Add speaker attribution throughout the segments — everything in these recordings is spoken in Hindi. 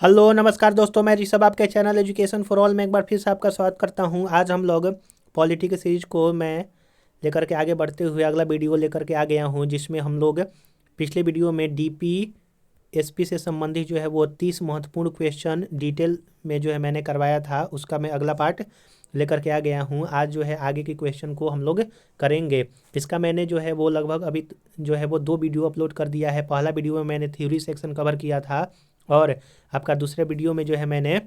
Speaker 1: हेलो नमस्कार दोस्तों, मैं ऋषभ आपके चैनल एजुकेशन फॉर ऑल में एक बार फिर से आपका स्वागत करता हूं। आज हम लोग पॉलिटी के सीरीज को मैं लेकर के आगे बढ़ते हुए अगला वीडियो लेकर के आ गया हूं, जिसमें हम लोग पिछले वीडियो में डीपी एसपी से संबंधित जो है वो 30 महत्वपूर्ण क्वेश्चन डिटेल में जो है मैंने करवाया था, उसका मैं अगला पार्ट लेकर के आ गया हूँ। आज जो है आगे के क्वेश्चन को हम लोग करेंगे। इसका मैंने जो है वो लगभग अभी जो है वो 2 वीडियो अपलोड कर दिया है। पहला वीडियो में मैंने थ्योरी सेक्शन कवर किया था और आपका दूसरे वीडियो में जो है मैंने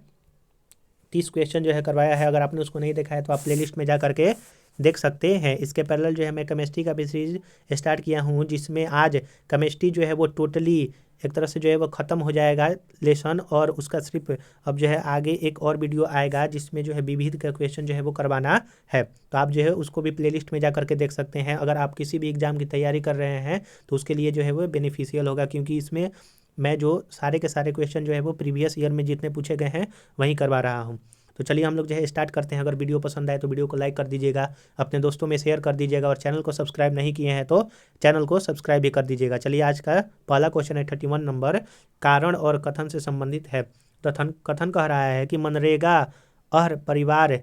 Speaker 1: 30 क्वेश्चन जो है करवाया है। अगर आपने उसको नहीं देखा है तो आप प्लेलिस्ट में जा करके देख सकते हैं। इसके पैरेलल जो है मैं केमिस्ट्री का भी सीरीज स्टार्ट किया हूँ, जिसमें आज केमिस्ट्री जो है वो टोटली एक तरह से जो है वो ख़त्म हो जाएगा लेसन, और उसका सिर्फ अब जो है आगे एक और वीडियो आएगा जिसमें जो है विविध का क्वेश्चन जो है वो करवाना है। तो आप जो है उसको भी प्लेलिस्ट में जा करके देख सकते हैं। अगर आप किसी भी एग्ज़ाम की तैयारी कर रहे हैं तो उसके लिए जो है वो बेनिफिशियल होगा, क्योंकि इसमें मैं जो सारे के सारे क्वेश्चन जो है वो प्रीवियस ईयर में जितने पूछे गए हैं वहीं करवा रहा हूँ। तो चलिए हम लोग जो है स्टार्ट करते हैं। अगर वीडियो पसंद आए तो वीडियो को लाइक कर दीजिएगा, अपने दोस्तों में शेयर कर दीजिएगा, और चैनल को सब्सक्राइब नहीं किए हैं तो चैनल को सब्सक्राइब भी कर दीजिएगा। चलिए आज का पहला क्वेश्चन है 31 नंबर, कारण और कथन से संबंधित है। कथन कथन कह रहा है कि मनरेगा हर परिवार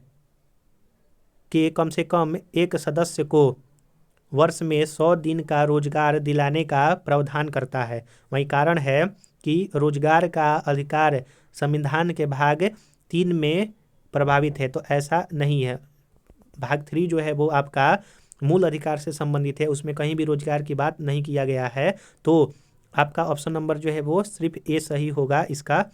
Speaker 1: के कम से कम एक सदस्य को वर्ष में 100 दिन का रोजगार दिलाने का प्रावधान करता है। वही कारण है कि रोजगार का अधिकार संविधान के भाग 3 में प्रभावित है। तो ऐसा नहीं है। भाग 3 जो है वो आपका मूल अधिकार से संबंधित है, उसमें कहीं भी रोजगार की बात नहीं किया गया है। तो आपका ऑप्शन नंबर जो है वो सिर्फ ए सही होगा इसका।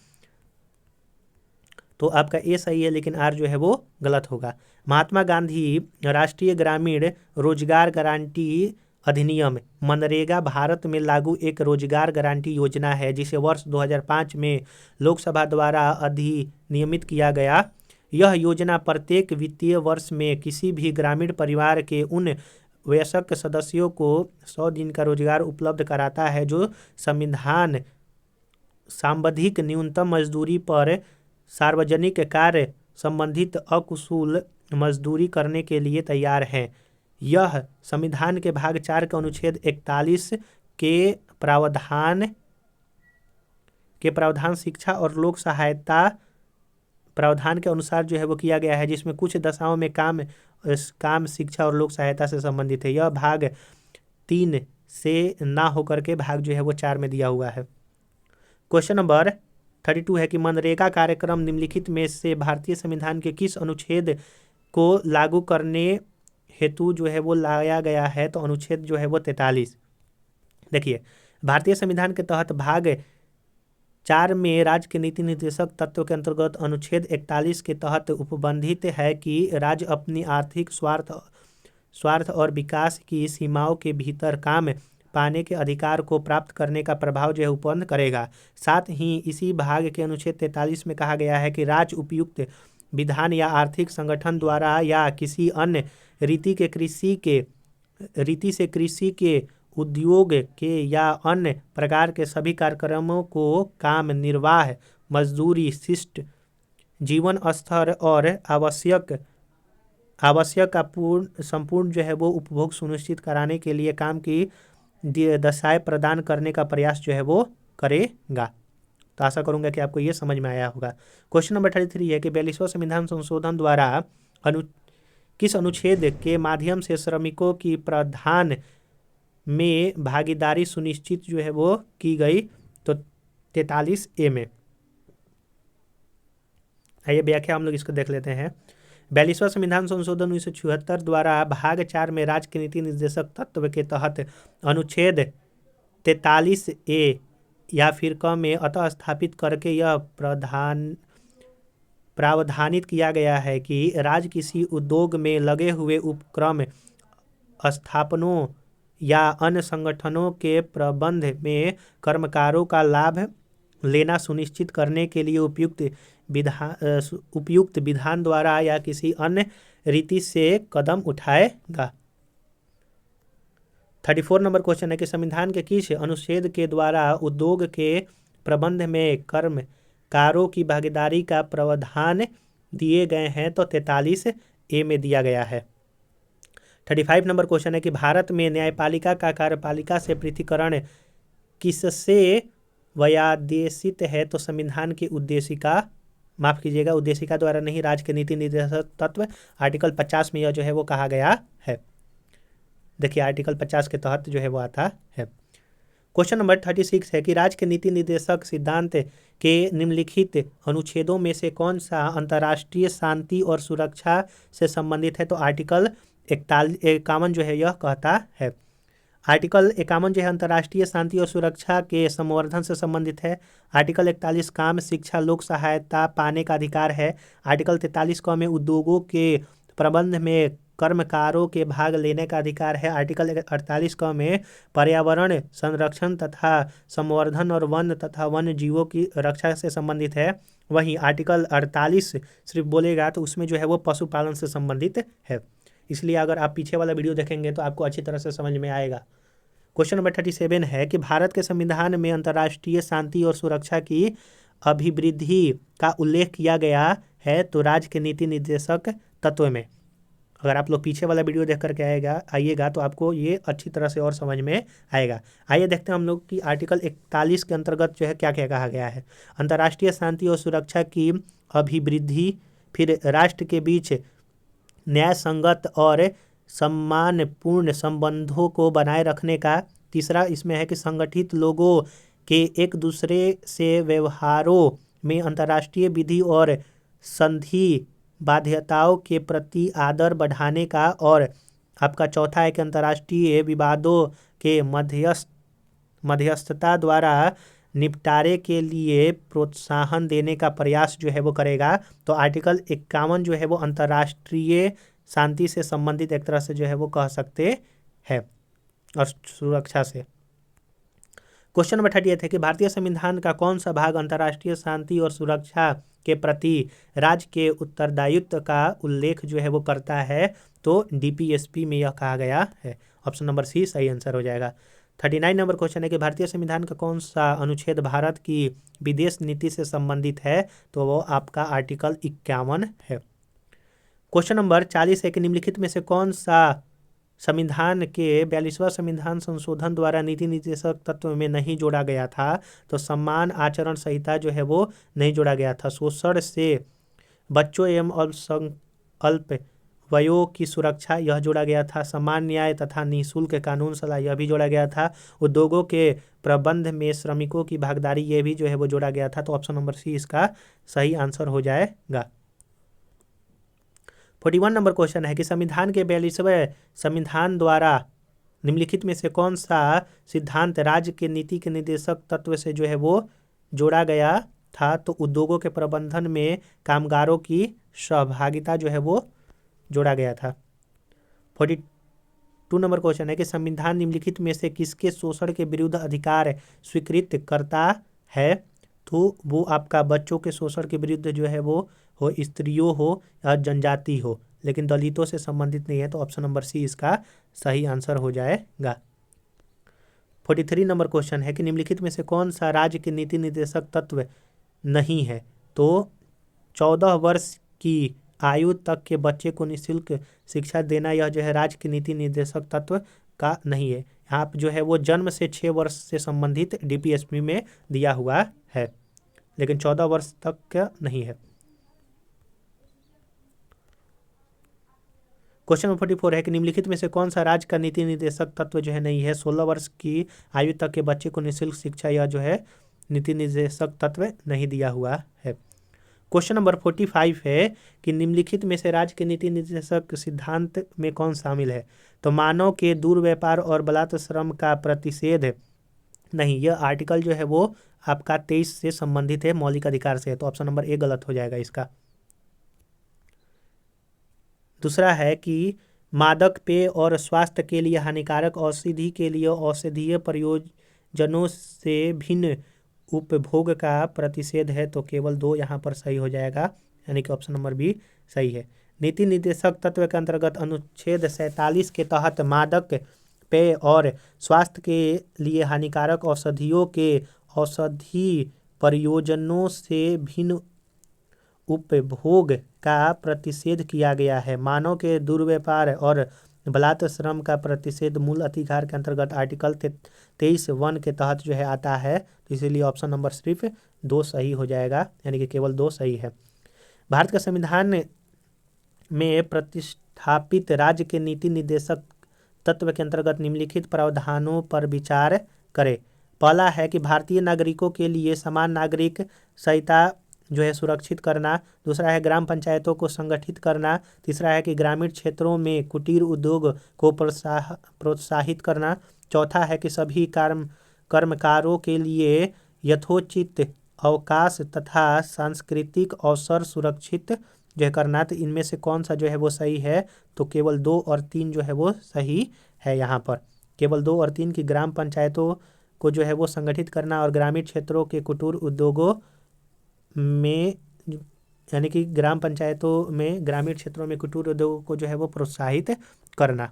Speaker 1: तो आपका ए सही है, लेकिन आर जो है वो गलत होगा। महात्मा गांधी राष्ट्रीय ग्रामीण रोजगार गारंटी अधिनियम मनरेगा भारत में लागू एक रोजगार गारंटी योजना है, जिसे वर्ष 2005 में लोकसभा द्वारा अधिनियमित किया गया। यह योजना प्रत्येक वित्तीय वर्ष में किसी भी ग्रामीण परिवार के उन वयस्क सदस्यों को 100 दिन का रोजगार उपलब्ध कराता है जो संविधान सांविधिक न्यूनतम मजदूरी पर सार्वजनिक कार्य संबंधित अकुशल मजदूरी करने के लिए तैयार हैं। यह संविधान के भाग 4 के अनुच्छेद 41 के प्रावधान शिक्षा और लोक सहायता प्रावधान के अनुसार जो है वो किया गया है, जिसमें कुछ दशाओं में काम शिक्षा और लोक सहायता से संबंधित है। यह भाग 3 से ना होकर के भाग जो है वो 4 में दिया हुआ है। क्वेश्चन नंबर 32 है कि मनरेगा कार्यक्रम निम्नलिखित में से भारतीय संविधान के किस अनुच्छेद को लागू करने हेतु जो है वो लाया गया है। तो अनुच्छेद जो है वो 43। देखिए, भारतीय संविधान के तहत भाग 4 में राज्य के नीति निर्देशक तत्व के अंतर्गत अनुच्छेद 41 के तहत उपबंधित है कि राज्य अपनी आर्थिक स्वार्थ और विकास की सीमाओं के भीतर काम पाने के अधिकार को प्राप्त करने का प्रभाव जो है उत्पन्न करेगा। साथ ही इसी भाग के अनुच्छेद 43 में कहा गया है कि राज्य उपयुक्त विधान या आर्थिक संगठन द्वारा या किसी अन्य रीति से कृषि के उद्योग के या अन्य प्रकार के सभी कार्यक्रमों को काम निर्वाह, मजदूरी, शिष्ट जीवन स्तर और आवश्यक का संपूर्ण जो है वो उपभोग सुनिश्चित कराने के लिए काम की दशाएं प्रदान करने का प्रयास जो है वो करेगा। तो आशा करूंगा कि आपको ये समझ में आया होगा। क्वेश्चन नंबर 33 है कि 42वां संविधान संशोधन द्वारा किस अनुच्छेद के माध्यम से श्रमिकों की प्रावधान में भागीदारी सुनिश्चित जो है वो की गई। तो 43A में। आइए व्याख्या हम लोग इसको देख लेते हैं। 42वां संविधान संशोधन 1976 द्वारा भाग 4 में राज्य के नीति निर्देशक तत्व के तहत अनुच्छेद 43A या फिर क में अतः स्थापित करके यह प्रावधानित किया गया है कि राज्य किसी उद्योग में लगे हुए उपक्रम स्थापनों या अन्य संगठनों के प्रबंध में कर्मकारों का लाभ लेना सुनिश्चित करने के लिए उपयुक्त विधान द्वारा या किसी अन्य रीति से कदम उठाएगा। 34 नंबर क्वेश्चन है कि संविधान के किस अनुच्छेद के द्वारा उद्योग के प्रबंध में कर्मकारों की भागीदारी का प्रावधान दिए गए हैं। तो 43A में दिया गया है। 35 नंबर क्वेश्चन है कि भारत में न्यायपालिका का कार्यपालिका से पृथकीकरण किससे व्यादेशित है तो संविधान की उद्देशिका, माफ कीजिएगा, उद्देशिका द्वारा नहीं, राज्य के नीति निर्देशक तत्व आर्टिकल 50 में यह जो है वो कहा गया है। देखिए आर्टिकल 50 के तहत जो है वो आता है। क्वेश्चन नंबर 36 है कि राज्य के नीति निर्देशक सिद्धांत के निम्नलिखित अनुच्छेदों में से कौन सा अंतर्राष्ट्रीय शांति और सुरक्षा से संबंधित है? तो आर्टिकल 51 जो है यह कहता है। आर्टिकल 51 जो है अंतर्राष्ट्रीय शांति और सुरक्षा के संवर्धन से संबंधित है। आर्टिकल 41 काम, शिक्षा, लोक सहायता पाने का अधिकार है। आर्टिकल 43 क में उद्योगों के प्रबंध में कर्मकारों के भाग लेने का अधिकार है। आर्टिकल 48 क में पर्यावरण संरक्षण तथा संवर्धन और वन तथा वन्य जीवों की रक्षा से संबंधित है। वहीं आर्टिकल 48 सिर्फ बोलेगा तो उसमें जो है वो पशुपालन से संबंधित है। इसलिए अगर आप पीछे वाला वीडियो देखेंगे तो आपको अच्छी तरह से समझ में आएगा। क्वेश्चन नंबर 37 है कि भारत के संविधान में अंतर्राष्ट्रीय शांति और सुरक्षा की अभिवृद्धि का उल्लेख किया गया है तो राज्य के नीति निर्देशक तत्व में। अगर आप लोग पीछे वाला वीडियो देख करके आइएगा तो आपको ये अच्छी तरह से और समझ में आएगा। आइए देखते हैं हम लोग कि आर्टिकल 41 के अंतर्गत जो है क्या क्या कहा गया है। अंतर्राष्ट्रीय शांति और सुरक्षा की अभिवृद्धि, फिर राष्ट्र के बीच न्याय संगत और सम्मानपूर्ण संबंधों को बनाए रखने का। तीसरा इसमें है कि संगठित लोगों के एक दूसरे से व्यवहारों में अंतर्राष्ट्रीय विधि और संधि बाध्यताओं के प्रति आदर बढ़ाने का। और आपका चौथा है कि अंतर्राष्ट्रीय विवादों के मध्यस्थता द्वारा निपटारे के लिए प्रोत्साहन देने का प्रयास जो है वो करेगा। तो आर्टिकल 51 जो है वो अंतर्राष्ट्रीय शांति से संबंधित एक तरह से जो है वो कह सकते हैं और सुरक्षा से। क्वेश्चन नंबर 38 है कि भारतीय संविधान का कौन सा भाग अंतर्राष्ट्रीय शांति और सुरक्षा के प्रति राज्य के उत्तरदायित्व का उल्लेख जो है वो करता है? तो डीपीएसपी में यह कहा गया है। ऑप्शन नंबर सी सही आंसर हो जाएगा। 39 नंबर क्वेश्चन है कि भारतीय संविधान का कौन सा अनुच्छेद भारत की विदेश नीति से संबंधित है? तो वो आपका आर्टिकल 51 है। क्वेश्चन नंबर 40 है कि निम्नलिखित में से कौन सा संविधान के 42वां संविधान संशोधन द्वारा नीति निर्देशक तत्व में नहीं जोड़ा गया था? तो समान आचरण संहिता जो है वो नहीं जोड़ा गया था। शोषण से बच्चों एवं अल्प वयों की सुरक्षा यह जोड़ा गया था। समान न्याय तथा निःशुल्क कानून सलाह यह भी जोड़ा गया था। उद्योगों के प्रबंध में श्रमिकों की भागीदारी ये भी जो है वो जोड़ा गया था। तो ऑप्शन नंबर सी इसका सही आंसर हो जाएगा। 41 नंबर क्वेश्चन है कि संविधान के 42वें संविधान द्वारा निम्नलिखित में से कौन सा सिद्धांत राज्य के नीति के निर्देशक तत्व से जो है वो जोड़ा गया था? तो उद्योगों के प्रबंधन में कामगारों की सहभागिता जो है वो जोड़ा गया था। 42 नंबर क्वेश्चन है कि संविधान निम्नलिखित में से किसके शोषण के विरुद्ध अधिकार स्वीकृत करता है? तो वो आपका बच्चों के शोषण के विरुद्ध जो है वो हो स्त्रियों हो या जनजाति हो, लेकिन दलितों से संबंधित नहीं है। तो ऑप्शन नंबर सी इसका सही आंसर हो जाएगा। 43 नंबर क्वेश्चन है कि निम्नलिखित में से कौन सा राज्य के नीति निर्देशक तत्व नहीं है? तो 14 वर्ष की आयु तक के बच्चे को निःशुल्क शिक्षा देना यह जो है राज्य के नीति निर्देशक तत्व का नहीं है। यहाँ पर जो है वो जन्म से 6 वर्ष से संबंधित डीपीएसपी में दिया हुआ है, लेकिन 14 वर्ष तक का नहीं है। क्वेश्चन नंबर 44 है कि निम्नलिखित में से कौन सा राज्य का नीति निर्देशक तत्व जो है नहीं है? 16 वर्ष की आयु तक के बच्चे को निःशुल्क शिक्षा यह जो है नीति निर्देशक तत्व नहीं दिया हुआ है। क्वेश्चन नंबर 45 है कि निम्नलिखित में से राज्य के नीति निर्देशक सिद्धांत में कौन शामिल है? तो मानव के दुर्व्यापार और बलात्कार श्रम का प्रतिषेध नहीं, यह आर्टिकल जो है वो आपका 23 से संबंधित है, मौलिक अधिकार से है। तो ऑप्शन नंबर ए गलत हो जाएगा इसका। दूसरा है कि मादक पेय और स्वास्थ्य के लिए हानिकारक औषधि के लिए औषधीय प्रयोजनों से भिन्न उपभोग का प्रतिषेध है। तो केवल 2 यहाँ पर सही हो जाएगा, यानी कि ऑप्शन नंबर बी सही है। नीति निर्देशक तत्व के अंतर्गत अनुच्छेद 47 के तहत मादक पेय और स्वास्थ्य के लिए हानिकारक औषधियों के औषधि प्रयोजनों से भिन्न उपभोग का प्रतिषेध किया गया है। मानव के दुर्व्यापार और बलात्कार श्रम का प्रतिषेध मूल अधिकार के अंतर्गत आर्टिकल 23(1) के तहत जो है आता है। इसीलिए ऑप्शन नंबर सिर्फ 2 सही हो जाएगा, यानी कि केवल 2 सही है। भारत का संविधान में प्रतिस्थापित राज्य के नीति निर्देशक तत्व के अंतर्गत निम्नलिखित प्रावधानों पर विचार करें। पहला है कि भारतीय नागरिकों के लिए समान नागरिक संहिता जो है सुरक्षित करना। दूसरा है ग्राम पंचायतों को संगठित करना। तीसरा है कि ग्रामीण क्षेत्रों में कुटीर उद्योग को प्रोत्साहित करना। चौथा है कि सभी कर्मकारों के लिए यथोचित अवकाश तथा सांस्कृतिक अवसर सुरक्षित जो है करना। तो इनमें से कौन सा जो है वो सही है, तो केवल 2 और 3 जो है वो सही है। यहाँ पर केवल 2 और 3 की ग्राम पंचायतों को जो है वो संगठित करना और ग्रामीण क्षेत्रों के कुटीर उद्योगों में, यानी कि ग्राम पंचायतों में ग्रामीण क्षेत्रों में कुटीर उद्योगों को जो है वो प्रोत्साहित करना।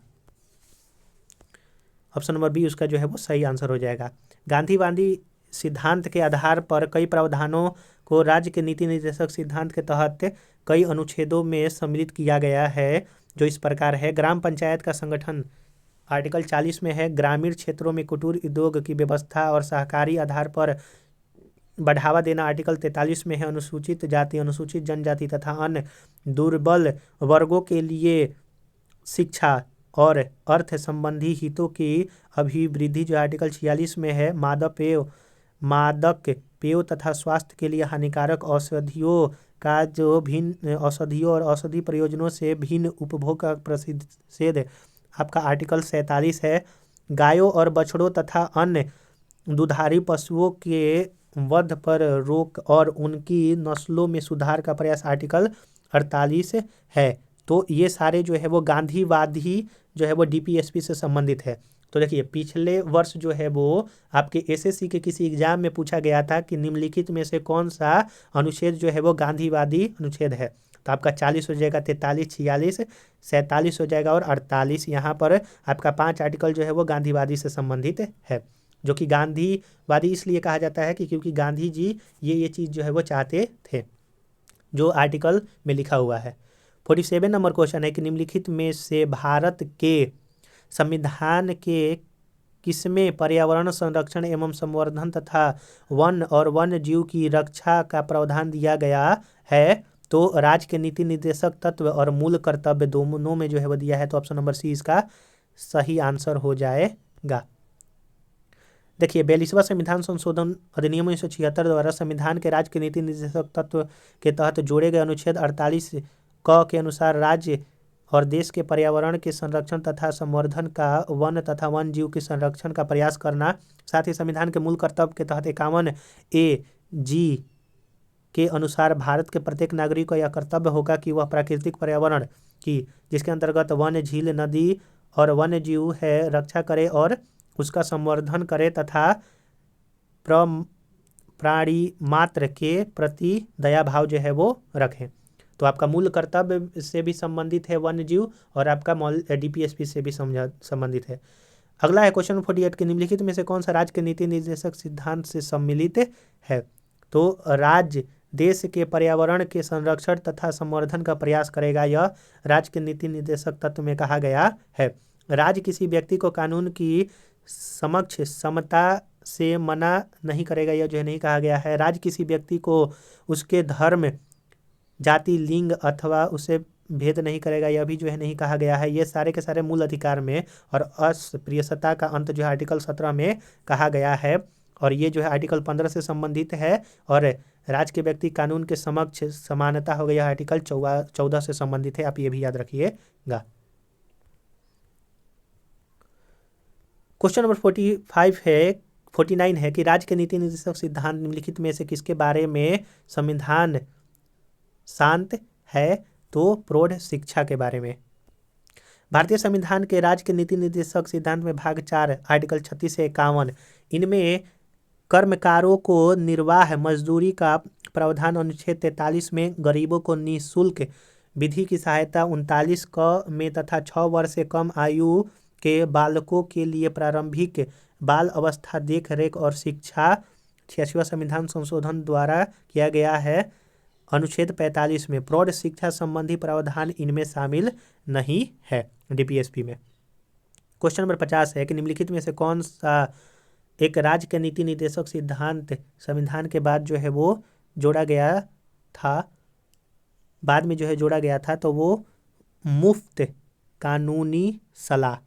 Speaker 1: ऑप्शन नंबर बी उसका जो है वो सही आंसर हो जाएगा। गांधीवादी सिद्धांत के आधार पर कई प्रावधानों को राज्य के नीति निर्देशक सिद्धांत के तहत कई अनुच्छेदों में सम्मिलित किया गया है, जो इस प्रकार है। ग्राम पंचायत का संगठन आर्टिकल 40 में है। ग्रामीण क्षेत्रों में कुटीर उद्योग की व्यवस्था और सहकारी आधार पर बढ़ावा देना आर्टिकल 43 में है। अनुसूचित जाति, अनुसूचित जनजाति तथा अन्य दुर्बल वर्गों के लिए शिक्षा और अर्थ संबंधी हितों की अभिवृद्धि जो आर्टिकल 46 में है। मादक पेय तथा स्वास्थ्य के लिए हानिकारक औषधियों का जो भिन्न औषधियों और औषधि प्रयोजनों से भिन्न उपभोग का प्रतिषेध आपका आर्टिकल 47 है। गायों और बछड़ों तथा अन्य दुधारी पशुओं के वध पर रोक और उनकी नस्लों में सुधार का प्रयास आर्टिकल 48 है। तो ये सारे जो है वो गांधीवादी जो है वो डीपीएसपी से संबंधित है। तो देखिए पिछले वर्ष जो है वो आपके एसएससी के किसी एग्जाम में पूछा गया था कि निम्नलिखित में से कौन सा अनुच्छेद जो है वो गांधीवादी अनुच्छेद है। तो आपका 40 हो जाएगा, 43, 46, 47 हो जाएगा और 48। यहाँ पर आपका 5 आर्टिकल जो है वो गांधीवादी से संबंधित है, जो कि गांधीवादी इसलिए कहा जाता है कि क्योंकि गांधी जी ये चीज़ जो है वो चाहते थे, जो आर्टिकल में लिखा हुआ है। 47 नंबर क्वेश्चन है कि निम्नलिखित में से भारत के संविधान के किसमें पर्यावरण संरक्षण एवं संवर्धन तथा वन और वन्य जीव की रक्षा का प्रावधान दिया गया है। तो राज्य के नीति निर्देशक तत्व और मूल कर्तव्य दोनों में जो है वो दिया है। तो ऑप्शन नंबर सी इसका सही आंसर हो जाएगा। देखिए 42वां संविधान संशोधन अधिनियम 1976 द्वारा संविधान के राज्य के नीति निर्देशक तत्व के तहत जोड़े गए अनुच्छेद 48 क के अनुसार राज्य और देश के पर्यावरण के संरक्षण तथा संवर्धन का, वन तथा वन जीव के संरक्षण का प्रयास करना। साथ ही संविधान के मूल कर्तव्य के तहत 51 के अनुसार भारत के प्रत्येक नागरिक का यह कर्तव्य होगा कि वह प्राकृतिक पर्यावरण की, जिसके अंतर्गत वन, झील, नदी और वन्य जीव है, रक्षा करे और उसका संवर्धन करे तथा प्राणी मात्र के प्रति दया भाव जो है वो रखें। तो आपका मूल कर्तव्य से भी संबंधित है वन्य जीव और आपका डीपीएसपी से भी संबंधित है। अगला है क्वेश्चन 48 के निम्नलिखित में से कौन सा राज्य के नीति निर्देशक सिद्धांत से सम्मिलित है। तो राज्य देश के पर्यावरण के संरक्षण तथा संवर्धन का प्रयास करेगा, यह राज्य के नीति निर्देशक तत्व में कहा गया है। राज्य किसी व्यक्ति को कानून की समक्ष समता से मना नहीं करेगा, यह जो है नहीं कहा गया है। राज्य किसी व्यक्ति को उसके धर्म, जाति, लिंग अथवा उसे भेद नहीं करेगा, यह भी जो है नहीं कहा गया है। ये सारे के सारे मूल अधिकार में और अस्पृश्यता का अंत जो है आर्टिकल 17 में कहा गया है और ये जो है आर्टिकल 15 से संबंधित है। और राज्य के व्यक्ति कानून के समक्ष समानता हो गया आर्टिकल 14 से संबंधित है, आप ये भी याद रखिएगा। क्वेश्चन नंबर 49 है कि राज्य के नीति निर्देशक सिद्धांत निम्नलिखित में से किसके बारे में संविधान शांत है। तो प्रौढ़ शिक्षा के बारे में। भारतीय संविधान के राज्य के नीति निर्देशक सिद्धांत में भाग 4 आर्टिकल 36 से 51 इनमें कर्मकारों को निर्वाह मजदूरी का प्रावधान अनुच्छेद 43 में, गरीबों को निःशुल्क विधि की सहायता 39 क में तथा 6 वर्ष से कम आयु के बालकों के लिए प्रारंभिक बाल अवस्था देख रेख और शिक्षा 86वां संविधान संशोधन द्वारा किया गया है। अनुच्छेद 45 में प्रौढ़ शिक्षा संबंधी प्रावधान इनमें शामिल नहीं है डीपीएसपी में। क्वेश्चन नंबर 50 है कि निम्नलिखित में से कौन सा एक राज्य के नीति निर्देशक सिद्धांत संविधान के बाद जो है वो जोड़ा गया था, बाद में जो है जोड़ा गया था, तो वो मुफ्त कानूनी सलाह।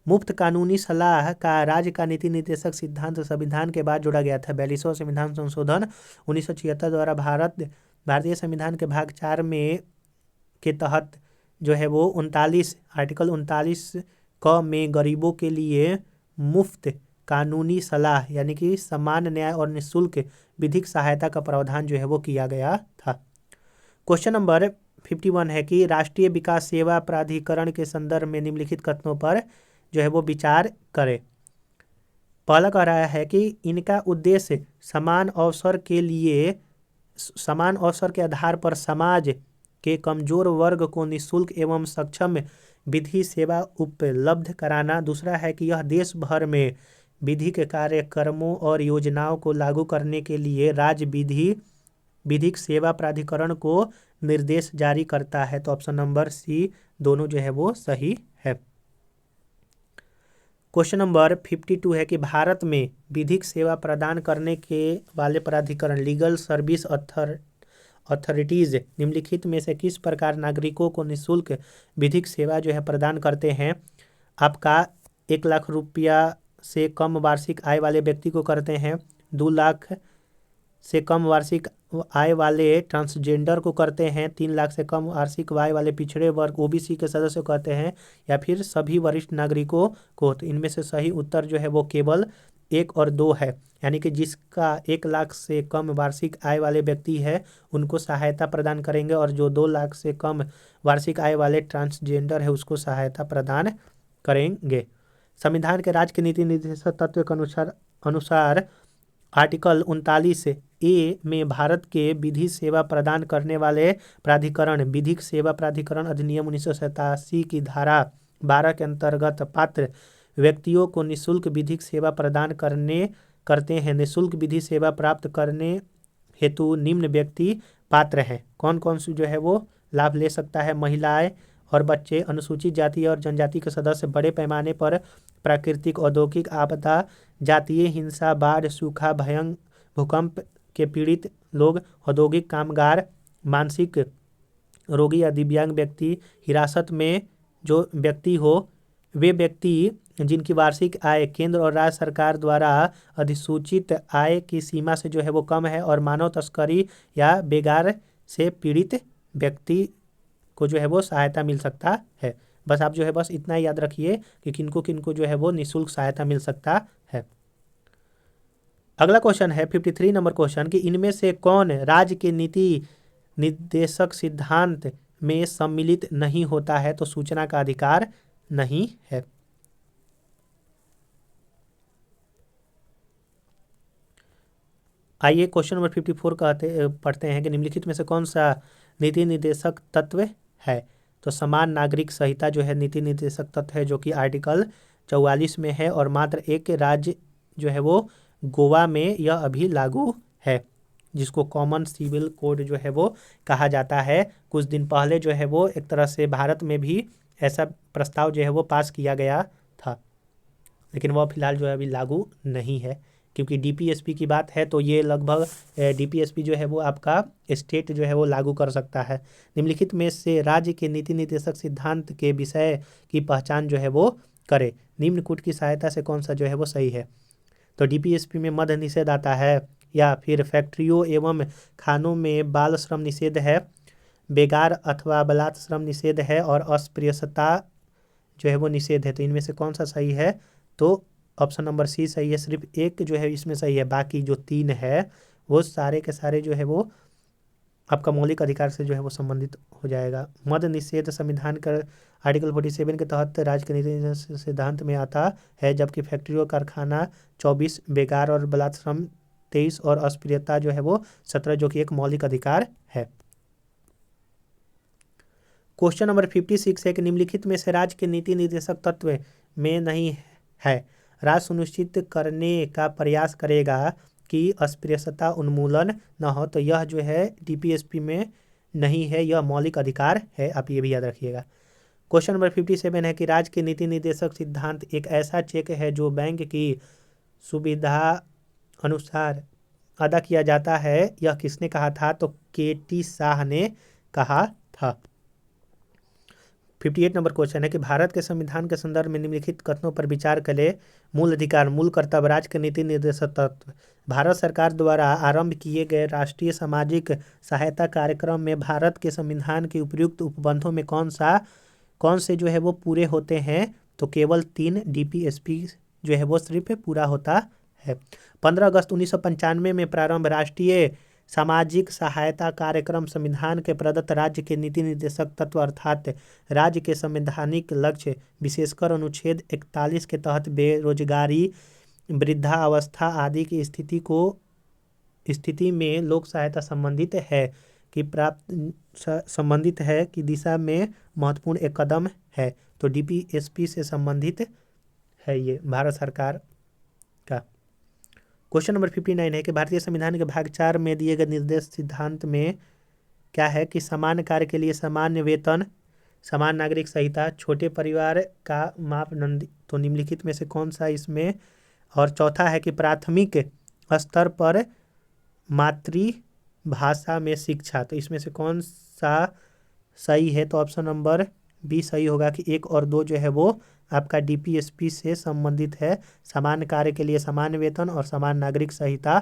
Speaker 1: मुफ्त कानूनी सलाह का राज्य का नीति निर्देशक सिद्धांत संविधान के बाद जोड़ा गया था। 42वां संविधान संशोधन 1976 द्वारा भारतीय संविधान के भाग 4 में के तहत जो है वो आर्टिकल 39 क में गरीबों के लिए मुफ्त कानूनी सलाह यानी कि समान न्याय और निःशुल्क विधिक सहायता का प्रावधान जो है वो किया गया था। क्वेश्चन नंबर 51 है कि राष्ट्रीय विकास सेवा प्राधिकरण के संदर्भ में निम्नलिखित कथनों पर जो है वो विचार करें। पहला कह रहा है कि इनका उद्देश्य समान अवसर के आधार पर समाज के कमजोर वर्ग को निःशुल्क एवं सक्षम विधि सेवा उपलब्ध कराना। दूसरा है कि यह देश भर में विधिक कार्यक्रमों और योजनाओं को लागू करने के लिए राज्य विधिक सेवा प्राधिकरण को निर्देश जारी करता है। तो ऑप्शन नंबर सी दोनों जो है वो सही है। क्वेश्चन नंबर 52 है कि भारत में विधिक सेवा प्रदान करने के वाले प्राधिकरण लीगल सर्विस अथॉरिटीज निम्नलिखित में से किस प्रकार नागरिकों को निःशुल्क विधिक सेवा जो है प्रदान करते हैं। आपका 1 लाख रुपया से कम वार्षिक आय वाले व्यक्ति को करते हैं, 2 लाख से कम वार्षिक आय वाले ट्रांसजेंडर को करते हैं, 3 लाख से कम वार्षिक आय वाले पिछड़े वर्ग ओबीसी के सदस्य को करते हैं, या फिर सभी वरिष्ठ नागरिकों को। तो इनमें से सही उत्तर जो है वो केवल 1 और 2 है, यानी कि जिसका 1 लाख से कम वार्षिक आय वाले व्यक्ति है उनको सहायता प्रदान करेंगे, और जो 2 लाख से कम वार्षिक आय वाले ट्रांसजेंडर है उसको सहायता प्रदान करेंगे। संविधान के राज्य के नीति निर्देशक तत्व के अनुसार आर्टिकल 39A में भारत के विधि सेवा प्रदान करने वाले प्राधिकरण विधिक सेवा प्राधिकरण अधिनियम 1987 की धारा 12 के अंतर्गत पात्र व्यक्तियों को निःशुल्क विधिक सेवा प्रदान करते हैं। निःशुल्क विधि सेवा प्राप्त करने हेतु निम्न व्यक्ति पात्र हैं। कौन कौन से जो है वो लाभ ले सकता है। महिलाएं और बच्चे, अनुसूचित जाति और जनजाति के सदस्य, बड़े पैमाने पर प्राकृतिक औद्योगिक आपदा, जातीय हिंसा, बाढ़, सूखा, भूकंप के पीड़ित लोग, औद्योगिक कामगार, मानसिक रोगी या दिव्यांग व्यक्ति, हिरासत में जो व्यक्ति हो, वे व्यक्ति जिनकी वार्षिक आय केंद्र और राज्य सरकार द्वारा अधिसूचित आय की सीमा से जो है वो कम है, और मानव तस्करी या बेगार से पीड़ित व्यक्ति को जो है वो सहायता मिल सकता है। बस आप जो है बस इतना याद रखिए कि किनको किनको जो है वो निःशुल्क सहायता मिल सकता है। अगला क्वेश्चन है 53 नंबर क्वेश्चन कि इनमें से कौन राज्य के नीति निर्देशक सिद्धांत में सम्मिलित नहीं होता है। तो सूचना का अधिकार नहीं है। आइए क्वेश्चन नंबर 54 पढ़ते हैं कि निम्नलिखित में से कौन सा नीति निर्देशक तत्व है। तो समान नागरिक संहिता जो है नीति निर्देशक तत्व है, जो कि आर्टिकल 44 में है, और मात्र एक राज्य जो है वो गोवा में यह अभी लागू है, जिसको कॉमन सिविल कोड जो है वो कहा जाता है। कुछ दिन पहले जो है वो एक तरह से भारत में भी ऐसा प्रस्ताव जो है वो पास किया गया था, लेकिन वह फिलहाल जो है अभी लागू नहीं है, क्योंकि डीपीएसपी की बात है तो ये लगभग डीपीएसपी जो है वो आपका स्टेट जो है वो लागू कर सकता है। निम्नलिखित में से राज्य के नीति निर्देशक सिद्धांत के विषय की पहचान जो है वो करे। निम्न कूट की सहायता से कौन सा जो है वो सही है। तो डीपीएसपी में मद्य निषेध आता है, या फिर फैक्ट्रियों एवं खानों में बाल श्रम निषेध है, बेगार अथवा बलात् श्रम निषेध है, और अस्पृश्यता जो है वो निषेध है। तो इनमें से कौन सा सही है। तो ऑप्शन नंबर सी सही है। सिर्फ एक जो है इसमें सही है, बाकी जो 3 है वो सारे के सारे जो है वो आपका मौलिक अधिकार से जो है वो संबंधित हो जाएगा। मद्य निषेध संविधान का आर्टिकल 47 के तहत राज्य के नीति सिद्धांत में आता है, जबकि फैक्ट्री और कारखाना 24, बेगार और बलात् श्रम 23, और अस्पृश्यता जो है वो 17, जो कि एक मौलिक अधिकार है। क्वेश्चन नंबर 56 है कि निम्नलिखित में से राज्य के नीति निर्देशक तत्व में नहीं है। राज्य सुनिश्चित करने का प्रयास करेगा कि अस्पृश्यता उन्मूलन न हो। तो यह जो है डीपीएसपी में नहीं है, यह मौलिक अधिकार है, आप ये भी याद रखिएगा। क्वेश्चन नंबर 57 है कि राज्य के नीति निर्देशक सिद्धांत एक ऐसा चेक है जो बैंक की सुविधा अनुसार अदा किया जाता है, यह किसने कहा था? तो के.टी. शाह ने कहा था। 58 नंबर क्वेश्चन है कि भारत के संविधान के संदर्भ में निम्नलिखित कथनों पर विचार करें। मूल अधिकार, मूल कर्तव्य, राज्य के नीति निर्देशक तत्व। भारत सरकार द्वारा आरंभ किए गए राष्ट्रीय सामाजिक सहायता कार्यक्रम में भारत के संविधान के उपयुक्त उपबंधों में कौन से जो है वो पूरे होते हैं? तो केवल 3 DPSP जो है वो सिर्फ पूरा होता है। 15 अगस्त 1995 में प्रारंभ राष्ट्रीय सामाजिक सहायता कार्यक्रम संविधान के प्रदत्त राज्य के नीति निर्देशक तत्व अर्थात राज्य के संवैधानिक लक्ष्य, विशेषकर अनुच्छेद 41 के तहत बेरोजगारी, वृद्धावस्था आदि की स्थिति में लोक सहायता संबंधित है कि दिशा में महत्वपूर्ण एक कदम है। तो DPSP से संबंधित है ये भारत सरकार का। क्वेश्चन नंबर 59 है कि भारतीय संविधान के भाग 4 में दिए गए निर्देश सिद्धांत में क्या है कि समान कार्य के लिए समान वेतन, समान नागरिक संहिता, छोटे परिवार का मापदंड। तो निम्नलिखित में से कौन सा इसमें? और चौथा है कि प्राथमिक स्तर पर मातृभाषा में शिक्षा। तो इसमें से कौन सा सही है? तो ऑप्शन नंबर बी सही होगा कि 1 और 2 जो है वो आपका DPSP से संबंधित है। समान कार्य के लिए समान वेतन और समान नागरिक संहिता।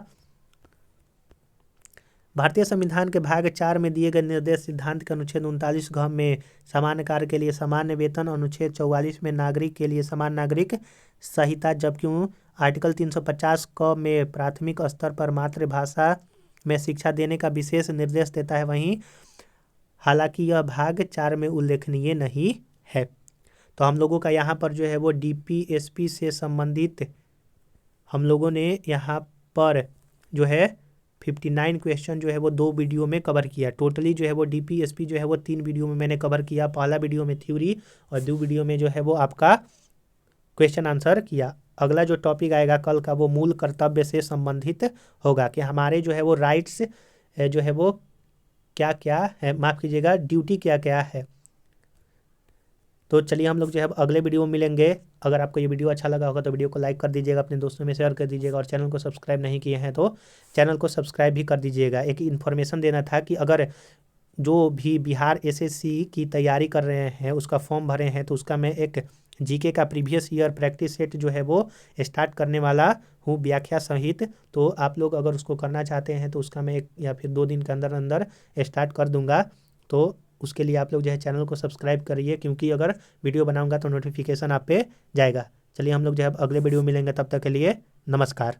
Speaker 1: भारतीय संविधान के भाग 4 में दिए गए निर्देश सिद्धांत के अनुच्छेद 39 घ में समान कार्य के लिए समान वेतन, अनुच्छेद 44 में नागरिक के लिए समान नागरिक संहिता, जबकि आर्टिकल 350 क में प्राथमिक स्तर पर मातृभाषा में शिक्षा देने का विशेष निर्देश देता है। वहीं हालांकि यह भाग 4 में उल्लेखनीय नहीं है। तो हम लोगों का यहाँ पर जो है वो DPSP से संबंधित हम लोगों ने यहाँ पर जो है 59 क्वेश्चन जो है वो 2 वीडियो में कवर किया। टोटली जो है वो DPSP जो है वो 3 वीडियो में मैंने कवर किया। पहला वीडियो में थ्योरी और 2 वीडियो में जो है वो आपका क्वेश्चन आंसर किया। अगला जो टॉपिक आएगा कल का वो मूल कर्तव्य से संबंधित होगा कि हमारे जो है वो राइट्स जो है वो क्या क्या है, माफ़ कीजिएगा, ड्यूटी क्या क्या है। तो चलिए हम लोग जो है अगले वीडियो में मिलेंगे। अगर आपको ये वीडियो अच्छा लगा होगा तो वीडियो को लाइक कर दीजिएगा, अपने दोस्तों में शेयर कर दीजिएगा और चैनल को सब्सक्राइब नहीं किए हैं तो चैनल को सब्सक्राइब भी कर दीजिएगा। एक इन्फॉर्मेशन देना था कि अगर जो भी बिहार SSC की तैयारी कर रहे हैं, उसका फॉर्म भरे हैं, तो उसका मैं एक GK का प्रीवियस ईयर प्रैक्टिस सेट जो है वो स्टार्ट करने वाला हूँ, व्याख्या सहित। तो आप लोग अगर उसको करना चाहते हैं तो उसका मैं 1 या फिर 2 दिन के अंदर अंदर स्टार्ट कर दूंगा। तो उसके लिए आप लोग जो है चैनल को सब्सक्राइब करिए, क्योंकि अगर वीडियो बनाऊंगा तो नोटिफिकेशन आप पे जाएगा। चलिए हम लोग जो है अगले वीडियो मिलेंगे, तब तक के लिए नमस्कार।